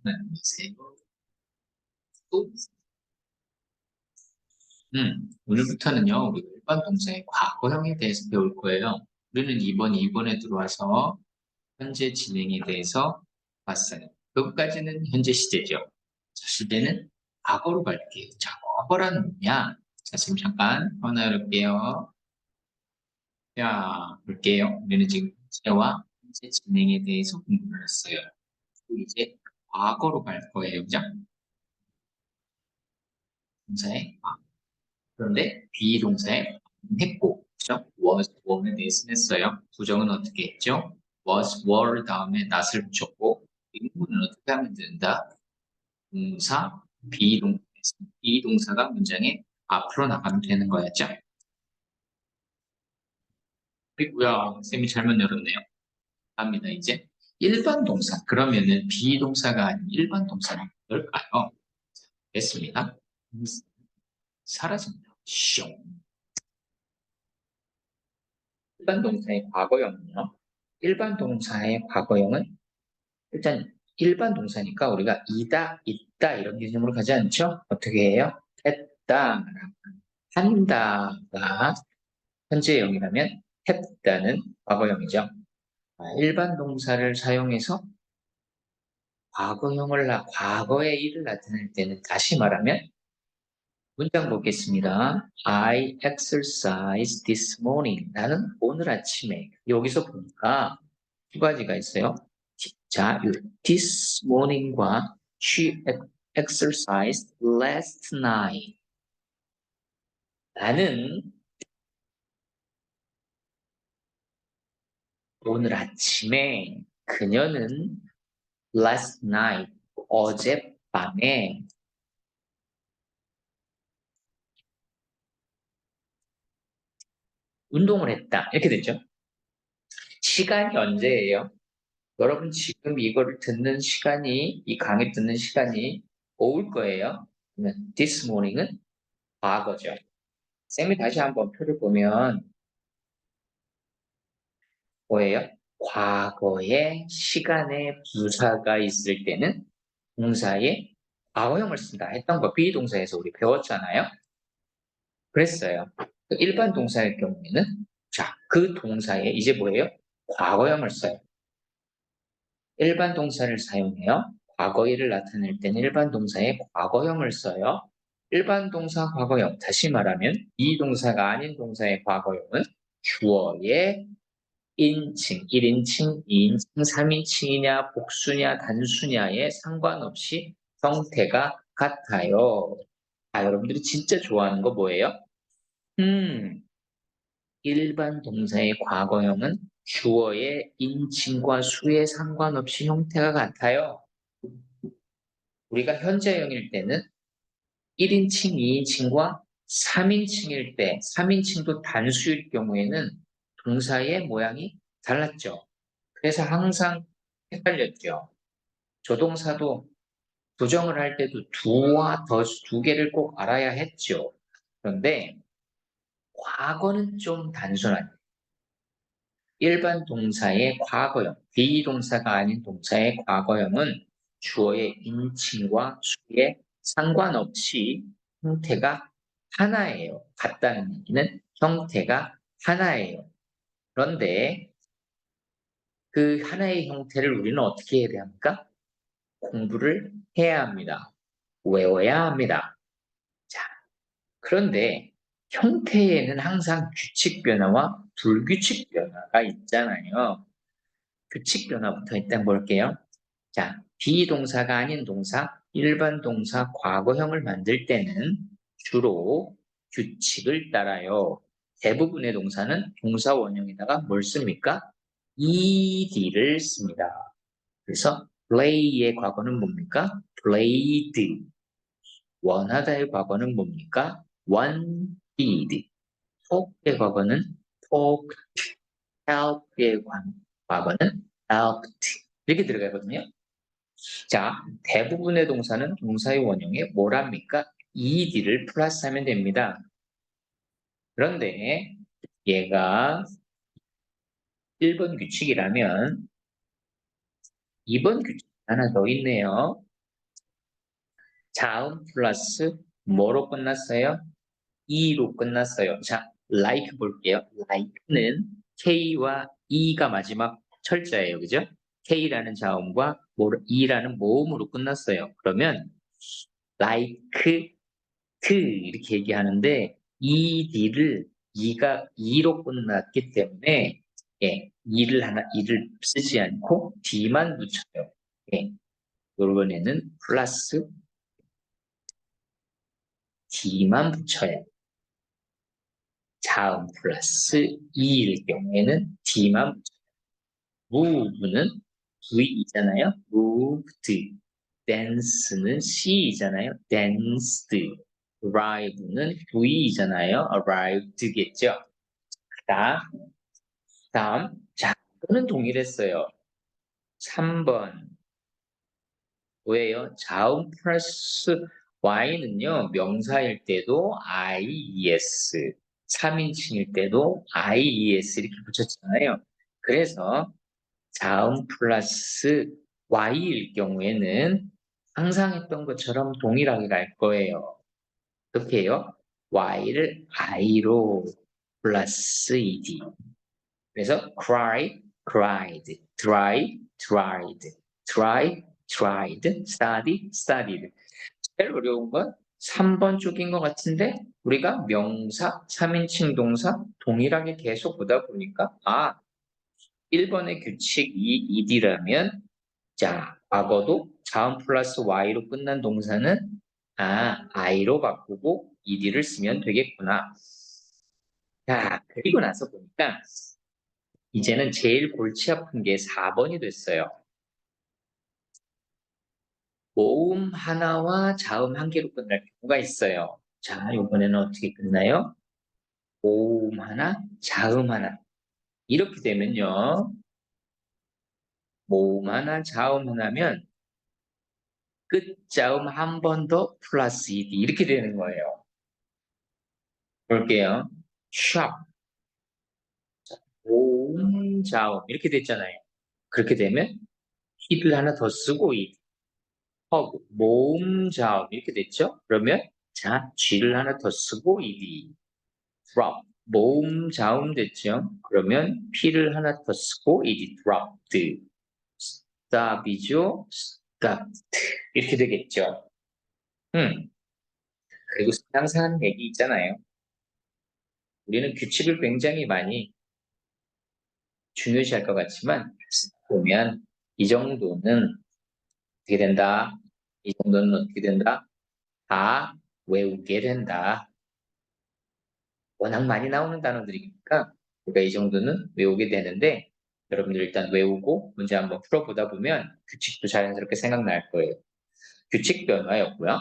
안녕하세요. 또, 오늘부터는요, 우리 일반 동사의 과거형에 대해서 배울 거예요. 우리는 이번 2번에 들어와서 현재 진행에 대해서 봤어요. 여기까지는 현재 시제죠. 자, 시제는 과거로 갈게요. 자, 과거란 뭐냐? 자, 지금 잠깐 하나 열을게요. 자, 볼게요. 우리는 지금 현재와 현재 진행에 대해서 공부를 했어요. 그리고 이제 과거로 갈 거예요. 그죠? 동사의 과거. 그런데 비동사에 했고, 그죠? was, were에 대해서 했어요. 부정은 어떻게 했죠? was, were 다음에 not을 붙였고, 의문은 어떻게 하면 된다? 동사, 비동사에서 비동사가 문장에 앞으로 나가면 되는 거였죠? 그리고요, 쌤이 잘못 열었네요. 갑니다, 이제. 일반 동사. 그러면은 비동사가 아닌 일반 동사는 뭘까요? 됐습니다. 사라집니다. 슝. 일반 동사의 과거형은요. 일반 동사의 과거형은 일단 일반 동사니까 우리가 이다, 있다 이런 개념으로 가지 않죠? 어떻게 해요? 했다, 한다가 현재형이라면 했다는 과거형이죠. 일반 동사를 사용해서 과거의 일을 나타낼 때는 다시 말하면 문장 보겠습니다. I exercised this morning. 나는 오늘 아침에 여기서 보니까 두 가지가 있어요. 자, this morning과 she exercised last night. 나는 오늘 아침에 그녀는 last night 어젯밤에 운동을 했다. 이렇게 되죠. 시간이 언제예요? 여러분 지금 이거를 듣는 시간이 이 강의 듣는 시간이 오을 거예요. 그러면 this morning은 과거죠. 쌤이 다시 한번 표를 보면 뭐예요? 과거에 시간에 부사가 있을 때는 동사에 과거형을 쓴다 했던 거 비동사에서 우리 배웠잖아요. 그랬어요. 일반 동사의 경우에는 자, 그 동사에 이제 뭐예요? 과거형을 써요. 일반 동사를 사용해요. 과거일을 나타낼 때는 일반 동사에 과거형을 써요. 일반 동사 과거형, 다시 말하면 이 동사가 아닌 동사의 과거형은 주어의 인칭, 1인칭, 2인칭, 3인칭이냐, 복수냐, 단수냐에 상관없이 형태가 같아요. 여러분들이 진짜 좋아하는 거 뭐예요? 일반 동사의 과거형은 주어의 인칭과 수에 상관없이 형태가 같아요. 우리가 현재형일 때는 1인칭, 2인칭과 3인칭일 때, 3인칭도 단수일 경우에는 동사의 모양이 달랐죠. 그래서 항상 헷갈렸죠. 조동사도 부정을 할 때도 두와 더 두 개를 꼭 알아야 했죠. 그런데 과거는 좀 단순한 일반 동사의 과거형, 비동사가 아닌 동사의 과거형은 주어의 인칭과 수에 상관없이 형태가 하나예요. 같다는 얘기는 형태가 하나예요. 그런데 그 하나의 형태를 우리는 어떻게 해야 합니까? 공부를 해야 합니다. 외워야 합니다. 자, 그런데 형태에는 항상 규칙 변화와 불규칙 변화가 있잖아요. 규칙 변화부터 일단 볼게요. 자, 비동사가 아닌 동사, 일반 동사 과거형을 만들 때는 주로 규칙을 따라요. 대부분의 동사는 동사 원형에다가 뭘 씁니까? ed를 씁니다. 그래서 play의 과거는 뭡니까? played. 원하다의 과거는 뭡니까? wanted. talk의 과거는 talked. help의 과거는 helped. 이렇게 들어가거든요. 자, 대부분의 동사는 동사의 원형에 뭐랍니까? ed를 플러스하면 됩니다. 그런데 얘가 1번 규칙이라면 2번 규칙 하나 더 있네요. 자음 플러스 뭐로 끝났어요? e로 끝났어요. 자, like 볼게요. like는 K와 E가 마지막 철자예요. 그죠? K라는 자음과 E라는 모음으로 끝났어요. 그러면 like, 이렇게 얘기하는데 ED를 E가 E로 끝났기 때문에 예, E를 쓰지 않고 D만 붙여요. 예, 이번에는 플러스 D만 붙여요. 자음 플러스 E일 경우에는 D만 붙여요. move는 V이잖아요. moved. dance는 C이잖아요. danced. arrive는 V이잖아요. arrived겠죠. 다음. 자, 이거는 동일했어요. 3번. 왜요? 자음 플러스 Y는요, 명사일 때도 IES, 3인칭일 때도 IES 이렇게 붙였잖아요. 그래서 자음 플러스 Y일 경우에는 항상 했던 것처럼 동일하게 갈 거예요. 어떻게 해요? Y를 I로 플러스 ED. 그래서 cry, cried, dry, dried, try, tried, study, studied. 제일 어려운 건 3번 쪽인 것 같은데 우리가 명사, 3인칭 동사 동일하게 계속 보다 보니까 1번의 규칙이 ed라면 자, 과거도 자음 플러스 y로 끝난 동사는 i로 바꾸고 ed를 쓰면 되겠구나. 자, 그리고 나서 보니까 이제는 제일 골치 아픈 게 4번이 됐어요. 모음 하나와 자음 한 개로 끝날 경우가 있어요. 자, 이번에는 어떻게 끝나요? 모음 하나, 자음 하나. 이렇게 되면요. 모음 하나, 자음 하나면 끝자음 한 번 더 플러스 ed 이렇게 되는 거예요. 볼게요. shop, 모음, 자음 이렇게 됐잖아요. 그렇게 되면 ed를 하나 더 쓰고 ed, hug, 모음, 자음 이렇게 됐죠? 그러면 자, g를 하나 더 쓰고 ed, drop, 모음, 자음 됐죠? 그러면 p를 하나 더 쓰고 ed, dropped, stop이죠? stopped 이렇게 되겠죠? 그리고 항상 하는 얘기 있잖아요. 우리는 규칙을 굉장히 많이 중요시할 것 같지만 보면 이 정도는 어떻게 된다? 이 정도는 어떻게 된다? 다 외우게 된다. 워낙 많이 나오는 단어들이니까 우리가 이 정도는 외우게 되는데 여러분들 일단 외우고 문제 한번 풀어보다 보면 규칙도 자연스럽게 생각날 거예요. 규칙 변화였고요.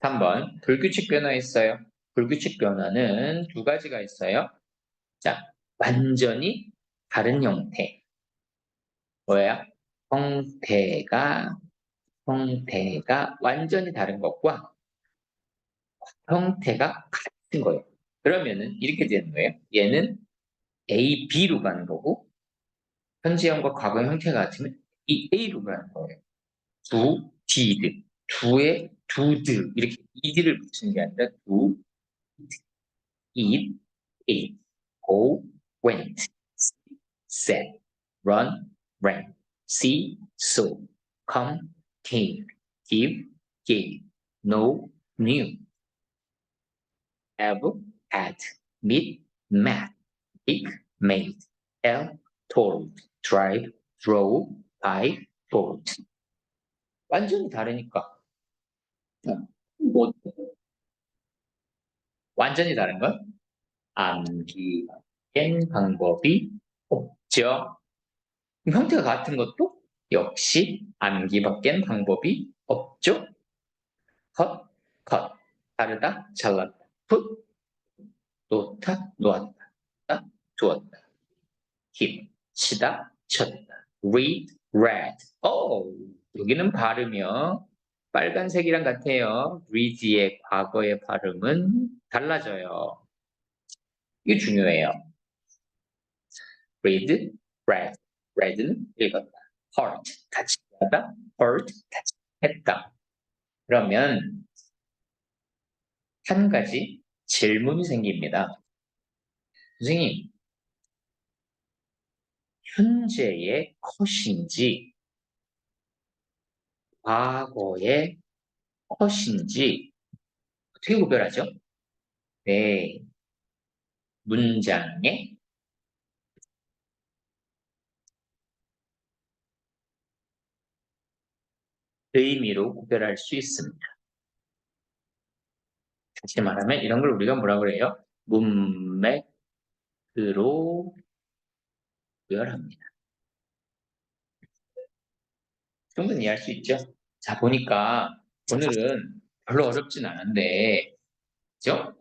3번 불규칙 변화 있어요. 불규칙 변화는 두 가지가 있어요. 자, 완전히 다른 형태. 뭐야? 형태가 완전히 다른 것과 형태가 같은 거예요. 그러면은 이렇게 되는 거예요. 얘는 A, B로 가는 거고 현재형과 과거형 형태가 같으면 이 A로 가는 거예요. 두, did, 두의 두드 이렇게 ed를 붙이는 게 아니라 두, eat, ate, go, went, said, run, ran, see, saw, come, came, give, gave, know, knew, have, had, meet, met, make, made, tell, told, drive, drove, buy, bought. 완전히 다르니까. 뭐, 완전히 다른 건 암기된 방법이 없죠. 형태가 같은 것도 역시 암기밖엔 방법이 없죠. 컷, 컷, 자르다, 잘랐다, 풋, 놓다, 놓았다, 다, 두었다, 힙, 치다, 쳤다, read, read. 여기는 발음이요. 빨간색이랑 같아요. read의 과거의 발음은 달라져요. 이게 중요해요. read, read. read는 읽었다. hurt, 다치게 하다. hurt, 다치게 했다. 그러면 한 가지 질문이 생깁니다. 선생님, 현재의 컷인지 과거의 컷인지 어떻게 구별하죠? 네, 문장의 의미로 구별할 수 있습니다. 다시 말하면 이런 걸 우리가 뭐라 그래요? 문맥으로 구별합니다. 충분히 이해할 수 있죠? 자, 보니까 오늘은 별로 어렵진 않은데, 그죠?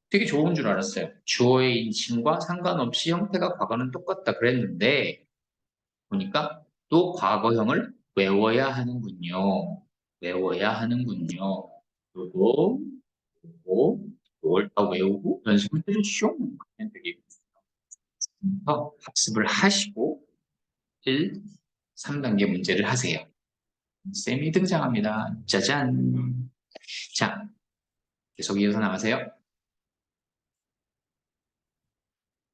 되게 좋은 줄 알았어요. 주어의 인칭과 상관없이 형태가 과거는 똑같다 그랬는데, 보니까 또 과거형을 외워야 하는군요. 외워야 하는군요. 요거, 요거, 요걸 다 외우고 연습을 해주시오. 하면 되겠습니다. 학습을 하시고 1, 3단계 문제를 하세요. 쌤이 등장합니다. 짜잔. 자, 계속 이어서 나가세요.